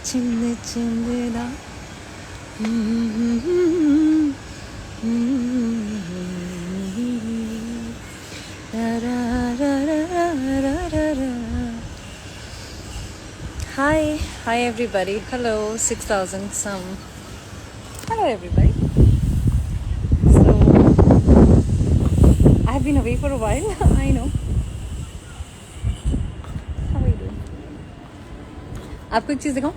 चिंद चिंदना Hi everybody. Hello, 6,000 some. Hello everybody. So, I've been away for a while. I know. How are you doing? आपको एक चीज़ दिखाऊं?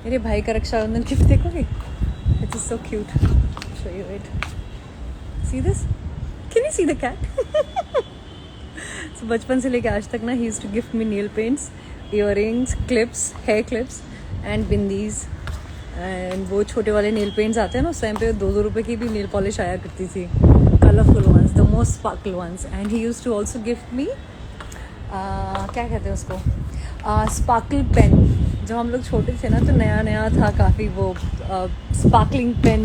मेरे भाई का Rakshabandhan gift देखोगे? It is so cute. I'll show you it. See this? Can you see the cat? So बचपन से लेके आज तक ना he used to gift me nail paints, earrings, clips, hair clips and bindis. And वो छोटे वाले नेल पेंट्स आते हैं ना, उस टाइम पे 2-2 रुपए की भी नेल पॉलिश आया करती थी, colourful ones, the most sparkle ones. And he used to also gift me क्या कहते हैं उसको, स्पार्कल पेन. जब हम लोग छोटे थे ना तो नया नया था काफ़ी वो sparkling pen,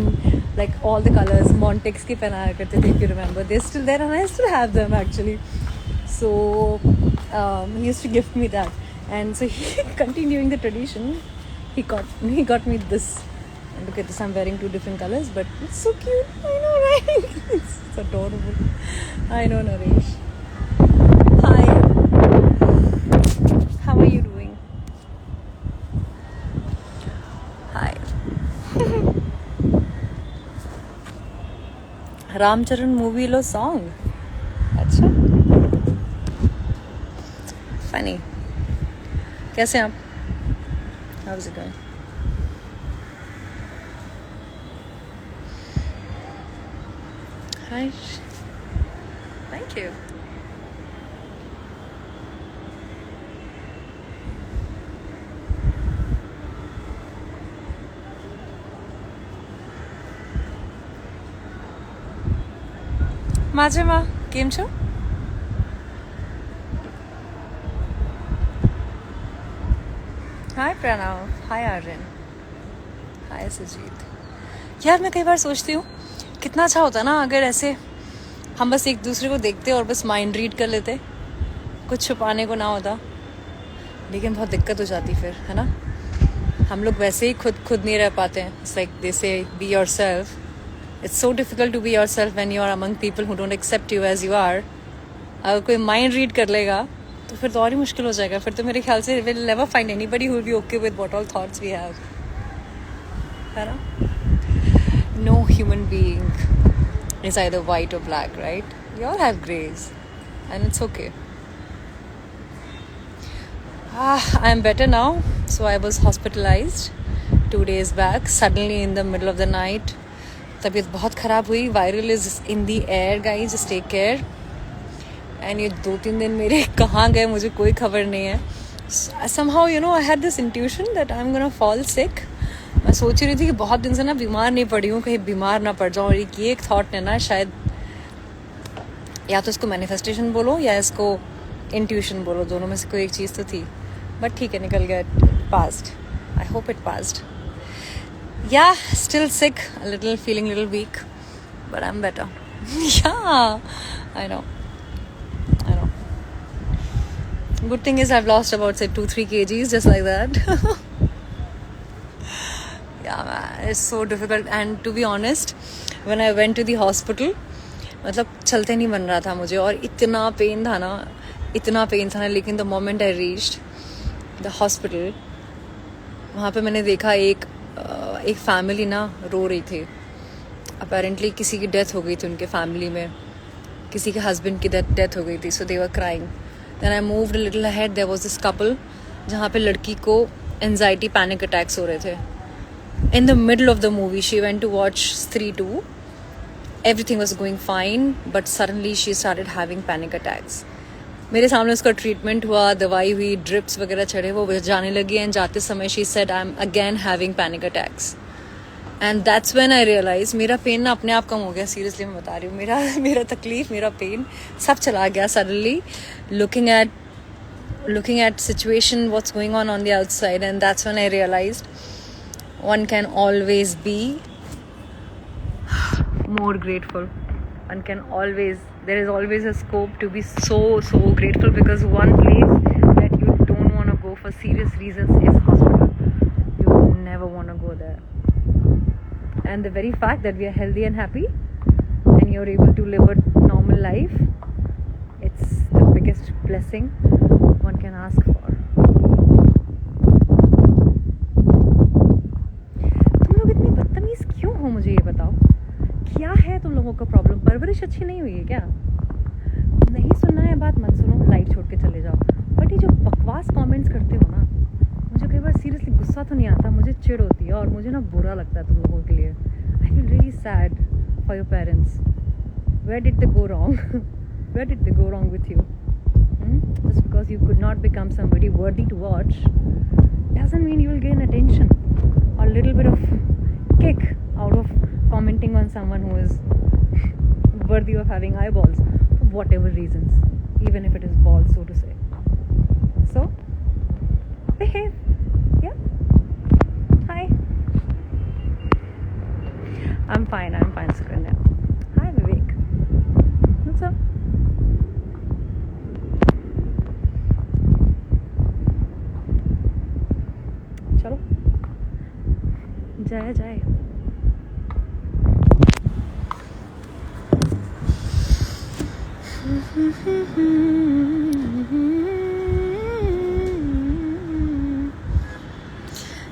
like all the colours, Montex के पेन आया करते थे. If you remember, they still there and I still have them actually. So he used to gift me that, and so he continuing the tradition, he got me this. And look at this, I'm wearing 2 different colors, but it's so cute. I know, right? It's adorable. I know, Naresh. Hi. How are you doing? Hi. Ramcharan movie lo song. अच्छा. Funny. कैसे हैं आप? How's it going? Hi. Thank you. Majima, કેમ છો? हाय प्रणव. हाय आर्यन. हाय सुजीत. यार मैं कई बार सोचती हूँ कितना अच्छा होता ना अगर ऐसे हम बस एक दूसरे को देखते और बस माइंड रीड कर लेते, कुछ छुपाने को ना होता. लेकिन बहुत दिक्कत हो जाती फिर, है ना. हम लोग वैसे ही खुद नहीं रह पाते हैं. It's like they say be yourself. It's so difficult to be yourself when you are among people who don't accept you as you are. अगर कोई माइंड रीड कर लेगा तो फिर तो और ही मुश्किल हो जाएगा. फिर तो मेरे ख्याल से will never find anybody who will be okay with what all thoughts we have, है ना. No human being is either white और black, right. We all have greys and it's okay. I am better now. So I was hospitalized 2 days back suddenly in the middle of the night. तबीयत बहुत ख़राब हुई. Viral is in the air guys, just take care. And ये 2-3 दिन मेरे कहाँ गए मुझे कोई खबर नहीं है. somehow you know I had this intuition that I'm gonna fall sick. मैं सोच रही थी कि बहुत दिन से ना बीमार नहीं पड़ी हूँ, कहीं बीमार ना पड़ जाऊँ. और ये एक थॉट ने ना शायद, या तो इसको मैनिफेस्टेशन बोलो या इसको इंट्यूशन बोलो, दोनों में से कोई एक चीज़ तो थी. बट ठीक है, निकल गया. Passed. I hope it passed. या still sick a little, feeling a little weak, but I'm better. Yeah, I know. Good thing is I've lost about say 2-3 kgs just like that. Yeah man, it's so difficult. And to be honest, when I went to the hospital, मतलब चलते नहीं बन रहा था मुझे और इतना pen था ना. लेकिन the moment I reached the hospital, वहाँ पे मैंने देखा एक फैमिली ना रो रही थी. अपेरेंटली किसी की डेथ हो गई थी उनके फैमिली में, किसी के हस्बैंड की डेथ हो गई थी. So they were crying. Then I moved a little ahead. There was this couple जहाँ पे लड़की को anxiety panic attacks हो रहे थे. In the middle of the movie, she went to watch Stree 2. Everything was going fine, but suddenly she started having panic attacks. मेरे सामने उसका ट्रीटमेंट हुआ, दवाई हुई, ड्रिप्स वगैरह चढ़े, वो जाने लगी. एंड जाते समय she said, I'm again having panic attacks. And that's when I realize मेरा पेन ना अपने आप कम हो गया. सीरियसली मैं बता रही हूँ, मेरा तकलीफ, मेरा पेन सब चला गया suddenly. looking at situation, what's going on the outside, and that's when I realized one can always be more grateful. There is always a scope to be so grateful, because one place that you don't want to go for serious reasons is hospital. You never want to go there. And the very fact that we are healthy and happy and you're able to live a normal life, it's the biggest blessing one can ask for. तुम लोग इतने बदतमीज क्यों हो, मुझे ये बताओ. क्या है तुम लोगों का प्रॉब्लम? परवरिश अच्छी नहीं हुई है क्या? नहीं सुनना है बात, मत सुनो, लाइट छोड़ के चले जाओ. बट ये जो बकवास कमेंट्स करते हो ना, मुझे कई बार सीरियसली गुस्सा तो नहीं आता, मुझे चिढ़ होती है और मुझे ना बुरा लगता है तुम लोगों के लिए. I feel really sad for your parents. Where did they go wrong? Where did they go wrong with you? Just because you could not become somebody worthy to watch doesn't mean you will gain attention or a little bit of kick out of commenting on someone who is worthy of having eyeballs for whatever reasons, even if it is balls, so to say. So behave. Yeah. Hi. I'm fine, Sukanya. Hi Vivek. What's up? चलो जाए जाए.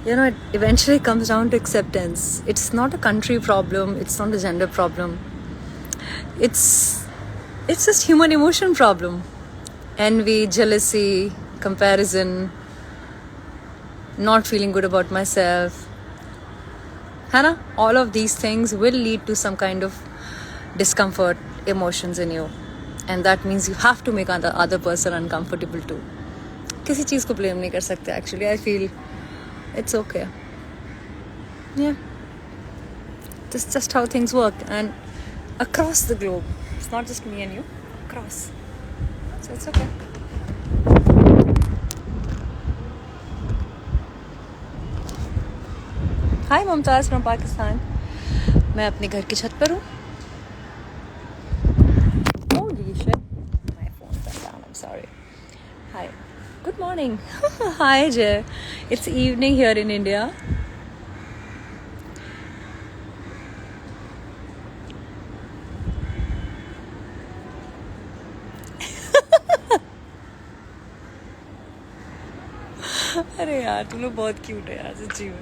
You know, it eventually comes down to acceptance. It's not a country problem, it's not a gender problem. It's just human emotion problem. Envy, jealousy, comparison, not feeling good about myself. Hannah, all of these things will lead to some kind of discomfort, emotions in you. And that means you have to make the other person uncomfortable too. किसी चीज़ को blame नहीं कर सकते actually. I feel it's okay. Yeah. This is just how things work. And across the globe. It's not just me and you. Across. So it's okay. Hi Mumtaz from Pakistan. मैं अपने घर की छत पर हूँ. Holy shit. My phone fell down. I'm sorry. Hi. Good morning. Hi Jay. It's evening here in India. अरे यार तुम लोग बहुत क्यूट है यार सच्ची में.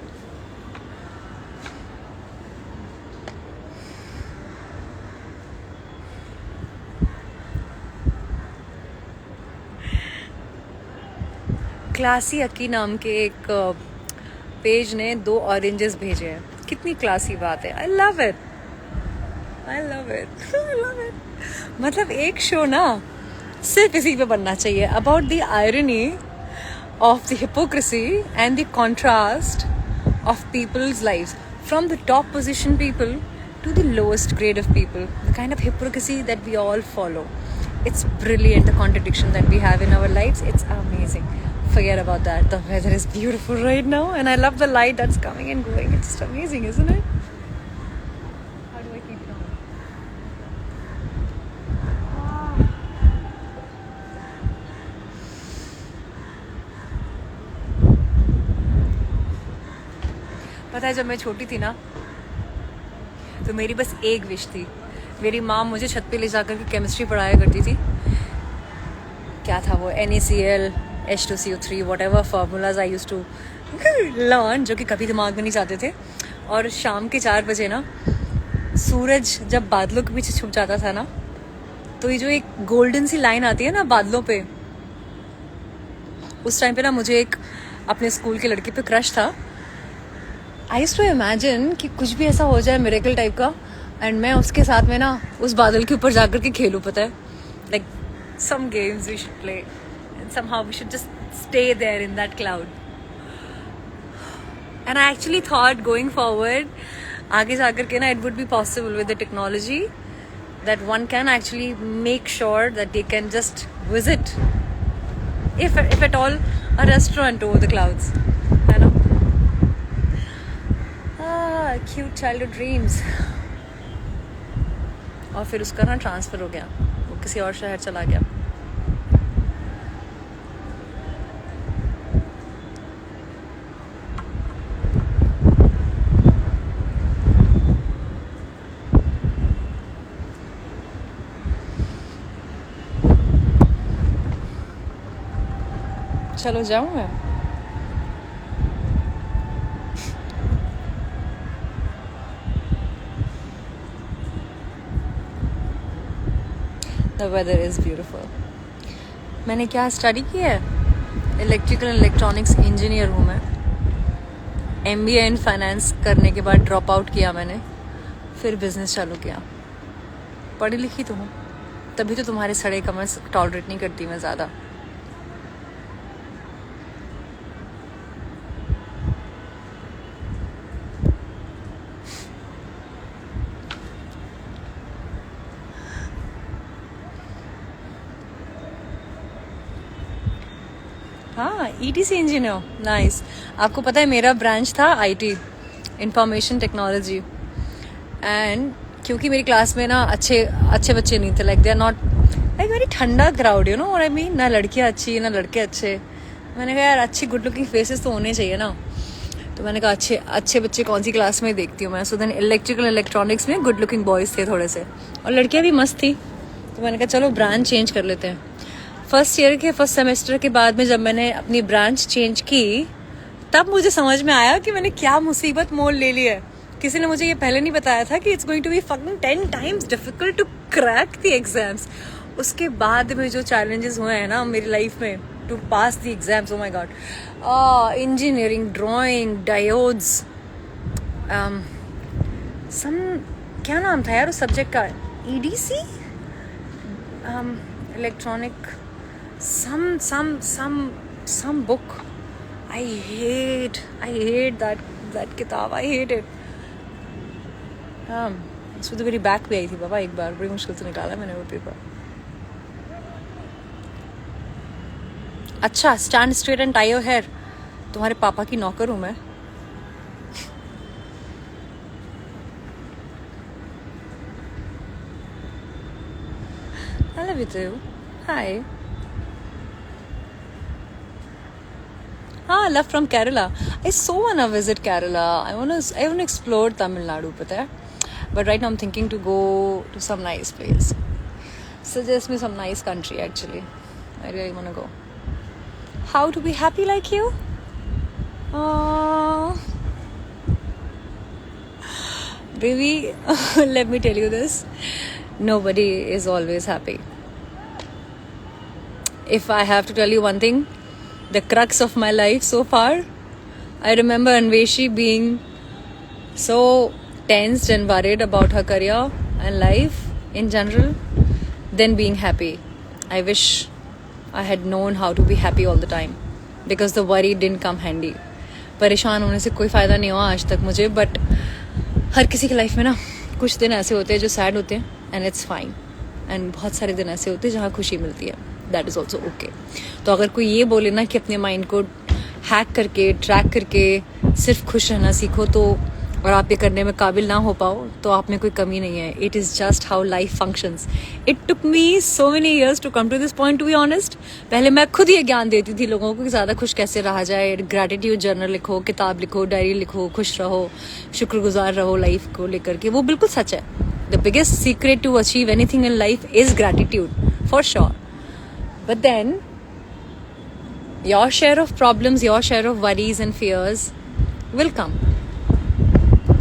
क्लासी अक्की नाम के एक पेज ने 2 ऑरेंजेस भेजे हैं. कितनी क्लासी बात है. I love it. मतलब एक शो ना सिर्फ इसी पे बनना चाहिए, about the irony of the hypocrisy and the contrast of people's lives, from the top position people to the lowest grade of people. The kind of hypocrisy that we all follow. It's brilliant, the contradiction that we have in our lives. It's amazing. Forget about that. The weather is beautiful right now and I love the light that's coming and going. It's just amazing, isn't it? How do I keep it on? पता है जब मैं छोटी थी ना तो मेरी बस एक विश थी. मेरी माँ मुझे छत पे ले जाकर के केमिस्ट्री पढ़ाया करती थी. क्या था वो, NaCl, H2CO3, whatever formulas I used to learn, जो कि कभी दिमाग में नहीं जाते थे. और शाम के 4 बजे ना सूरज जब बादलों के पीछे छुप जाता था ना, तो ये जो एक गोल्डन सी लाइन आती है ना बादलों पे, उस टाइम पे ना मुझे एक अपने स्कूल के लड़के पे क्रश था. आई यूज्ड टू इमेजिन कि कुछ भी ऐसा हो जाए मिरेकल टाइप का एंड मैं उसके साथ में ना उस बादल के ऊपर जाकर के खेलूं. पता है, like some games we should play and somehow we should just stay there in that cloud. And I actually thought going forward आगे जाकर के ना it would be possible with the technology that one can actually make sure that they can just visit if at all a restaurant over the clouds, है ना. Cute childhood dreams. और फिर उसका ना ट्रांसफ़र हो गया, वो किसी और शहर चला गया. चलो जाऊँ मैं? The weather is beautiful. मैंने क्या स्टडी किया है? इलेक्ट्रिकल इलेक्ट्रॉनिक्स इंजीनियर हूँ मैं. MBA इन फाइनेंस करने के बाद ड्रॉप आउट किया मैंने, फिर बिजनेस चालू किया. पढ़ी लिखी तो हूँ, तभी तो तुम्हारे सड़े कमेंट्स टॉलरेट नहीं करती मैं ज़्यादा. हाँ, ETC इंजीनियर. नाइस. आपको पता है मेरा ब्रांच था IT, इंफॉर्मेशन टेक्नोलॉजी. एंड क्योंकि मेरी क्लास में ना अच्छे अच्छे बच्चे नहीं थे, like they are not like very ठंडा crowd, you know what I mean. ना लड़कियाँ अच्छी ना लड़के अच्छे. मैंने कहा यार अच्छी गुड लुकिंग फेसेस तो होने चाहिए ना. तो मैंने कहा अच्छे अच्छे बच्चे कौन सी क्लास में देखती हूँ मैं. सो देन इलेक्ट्रिकल इलेक्ट्रॉनिक्स में गुड लुकिंग बॉयज़ थे थोड़े से, और लड़कियाँ भी मस्त थी. तो मैंने कहा चलो ब्रांच चेंज कर लेते हैं. फर्स्ट ईयर के फर्स्ट सेमेस्टर के बाद में जब मैंने अपनी ब्रांच चेंज की, तब मुझे समझ में आया कि मैंने क्या मुसीबत मोल ले ली है. किसी ने मुझे ये पहले नहीं बताया था कि it's going to be fucking 10 times difficult to crack the exams. उसके बाद में जो चैलेंजेस हुए हैं ना मेरी लाइफ में to pass the exams, oh my god. Engineering, drawing, diodes, some क्या नाम था यार उस सब्जेक्ट का, EDC, electronic, some book. I hate that किताब. I hate it. इसमें तो मेरी बैक भी आई थी बाबा एक बार, बड़ी मुश्किल से निकाला मैंने वो पेपर. अच्छा, stand straight and tie your hair. तुम्हारे पापा की नौकर हूँ मैं. I love you too. Hi. हाँ, love from Kerala. I so wanna visit Kerala. I wanna explore Tamil Nadu, पता है. But right now I'm thinking to go to some nice place. Suggest me some nice country actually. I really wanna go. How to be happy like you? Baby, let me tell you this. Nobody is always happy. If I have to tell you one thing, the crux of my life so far, I remember Anveshi being so tensed and worried about her career and life in general, then being happy. I wish I had known how to be happy all the time, because the worry didn't come handy. परेशान होने से कोई फ़ायदा नहीं हुआ आज तक मुझे, बट हर किसी की लाइफ में ना कुछ दिन ऐसे होते हैं जो सैड होते हैं, एंड इट्स फाइन. एंड बहुत सारे दिन ऐसे होते हैं जहाँ खुशी मिलती है, दैट इज़ ऑल्सो ओके. तो अगर कोई ये बोले ना कि अपने माइंड को हैक करके ट्रैक करके सिर्फ खुश रहना सीखो, तो और आप ये करने में काबिल ना हो पाओ, तो आप में कोई कमी नहीं है. It is just how life functions. It took me so many years to come to this point, to be honest. पहले मैं खुद ये ज्ञान देती थी लोगों को कि ज़्यादा खुश कैसे रहा जाए. ग्रैटिट्यूड जर्नल लिखो, किताब लिखो, डायरी लिखो, खुश रहो, शुक्रगुजार रहो लाइफ को लेकर के. वो बिल्कुल सच है. The biggest secret to achieve anything in life is gratitude, for sure. But then, your share of problems, your share of worries and fears will come.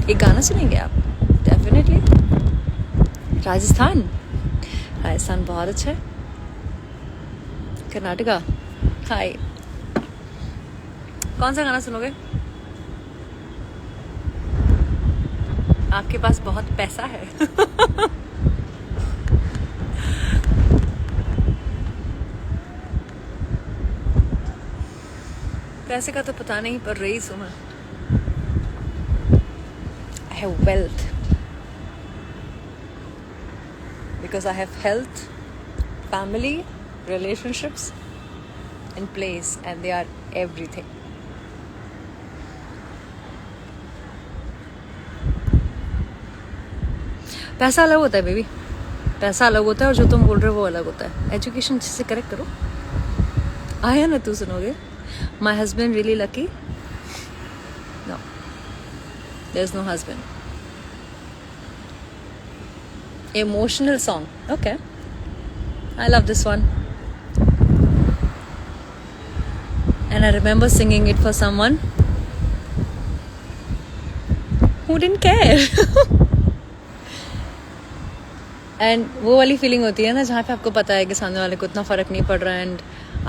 एक गाना सुनेंगे आप? Definitely. राजस्थान बहुत अच्छा है. कर्नाटका, हाय. कौन सा गाना सुनोगे? आपके पास बहुत पैसा है. पैसे का तो पता नहीं, पर रईस हूँ मैं. I have wealth because I have health, family, relationships in place, and they are everything. पैसा अलग होता है बेबी, पैसा अलग होता है, और जो तुम बोल रहे हो वो अलग होता है. एजुकेशन अच्छे से करेक्ट करो. आया ना तू सुनोगे. My husband really lucky? No. There's no husband. Emotional song. Okay. I love this one. and I remember singing it for someone who didn't care. And वो वाली फीलिंग होती है ना जहाँ पे आपको पता है कि सामने वाले को इतना फ़र्क नहीं पड़ रहा है एंड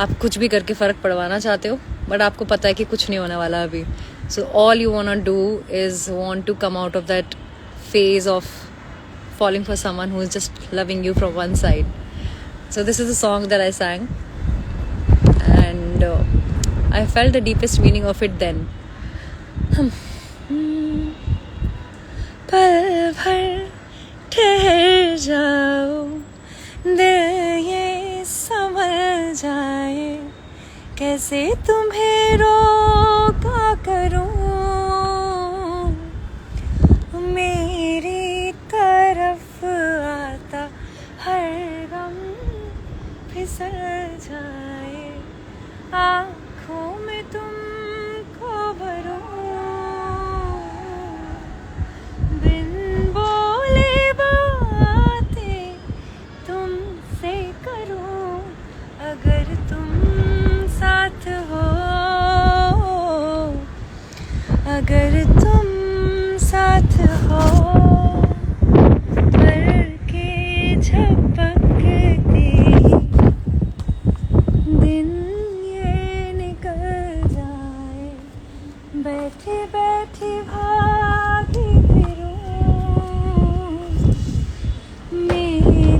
आप कुछ भी करके फ़र्क पड़वाना चाहते हो बट आपको पता है कि कुछ नहीं होने वाला अभी. So all you want to do is want to come out of that phase of falling for someone who is just loving you from one side. So this is the song that I sang and I felt the deepest meaning of it then. पल भर ठहर जाओ दिल ये समझ जाए कैसे तुम्हें रोका करूं मेरी तरफ आता हर गम फिसल जाए आँखों में तुमको भरूं बिन बोले बातें तुमसे करूं अगर तुम साथ हो अगर तुम साथ हो पर के झपकते दिन ये निकल जाए बैठे बैठे भागी फिरूं मेरी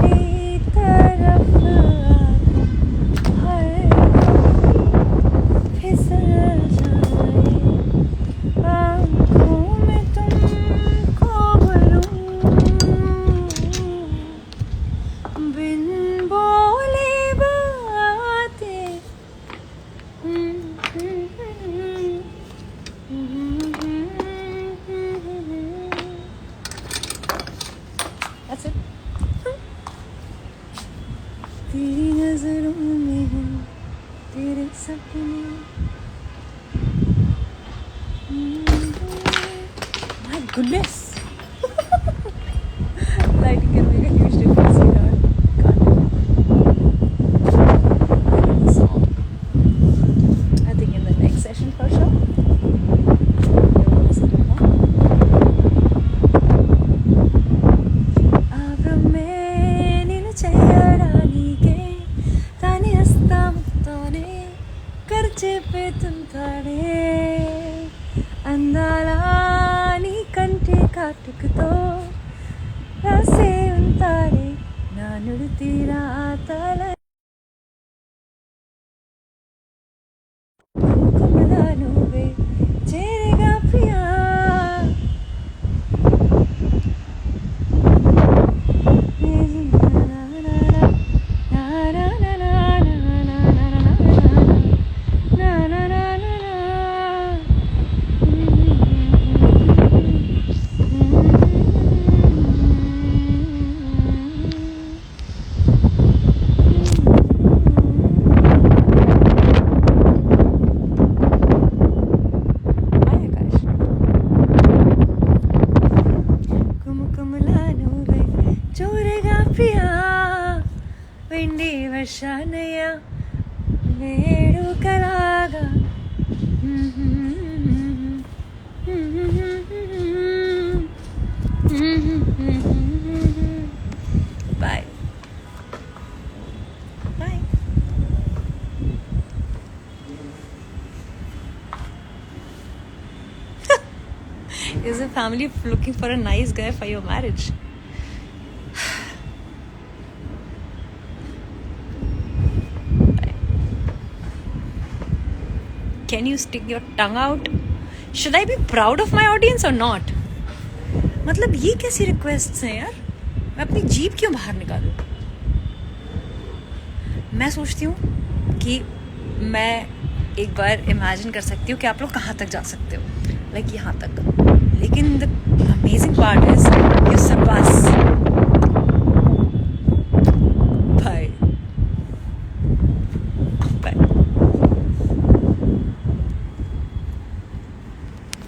तरफ आता हर फिसल जाए आँखों में तुमको भरूं बिन बोले बातें That's it. तेरी नजरों में है तेरे सपने My goodness. Lighting can make a huge difference in our song. I think in the next session for sure. అందాలని కంటి కాటుకుతో రాసే ఉంటారే నా నుడి రాతల కుమలా నువ్వే చేరేగా ప్రియా వెండి వర్షానయ్య వేడుకలాగా bye bye Is the family looking for a nice guy for your marriage? Can you stick your tongue out? Should I be proud of my audience or not? मतलब ये कैसी रिक्वेस्ट्स हैं यार मैं अपनी जीभ क्यों बाहर निकालूं मैं सोचती हूँ कि मैं एक बार इमेजिन कर सकती हूँ कि आप लोग कहाँ तक जा सकते हो लाइक यहाँ तक लेकिन the amazing part is you Sarpass